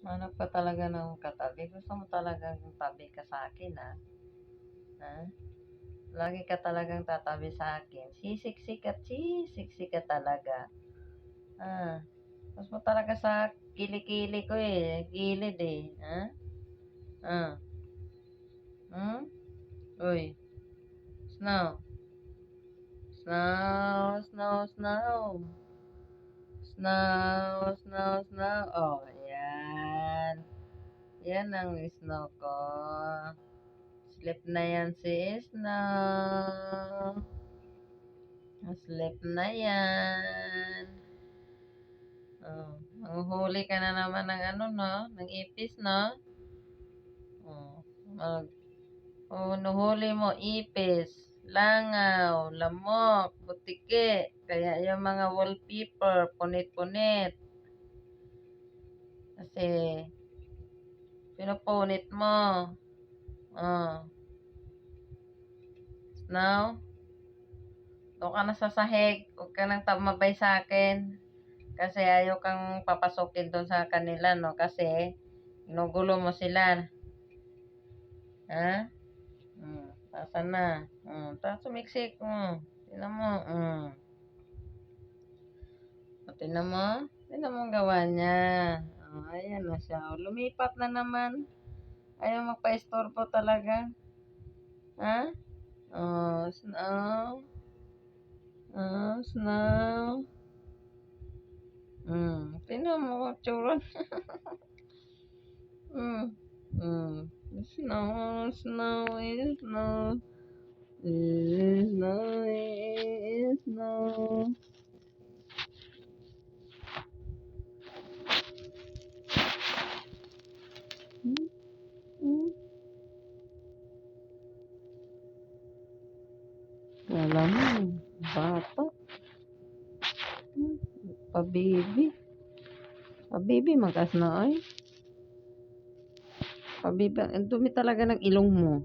Hanap ka talaga ng katabi. Gusto mo talagang tabi ka sa akin, ah. Ha? Lagi ka talagang tatabi sa akin. Sisiksik at sisiksik ka talaga. Ah, gusto mo talaga sa kilikili ko eh. Gilid eh. Ha? Ah. Hmm? Uy. Snow. Snow, snow, snow. Snow, snow, snow. Oh, yan. Yan ang snow ko. Sleep na yan si Snow. Sleep na yan. Oh, manguhuli ka na naman ng ano, no? Ng ipis, no? Oh, mag, nuhuli mo ipis, langaw, lamok, butike. Kaya yung mga wallpaper, punit-punit. Kasi, pinupunit mo. Oh, Snow? Doon ka na sa sahig. Huwag ka nang tumabay sa akin. Kasi ayaw kang papasukin doon sa kanila, no? Kasi, ginugulo mo sila. Ha? Tasan na. Sumiksik mo. Tingnan mo. Tingnan mo. Tingnan mo ang gawa niya. Ayan na siya. Lumipat na naman. Ayaw magpa-istorbo talaga. Ha? Snow. Snow. Tingnan mo ang tsura. Mm. Snow, snow, snow. Snow, snow. Hmm? Hmm? Kala mo, bata. Pabibi. Pabibi, magas na ay. Pabibi, ang dumi talaga ng ilong mo.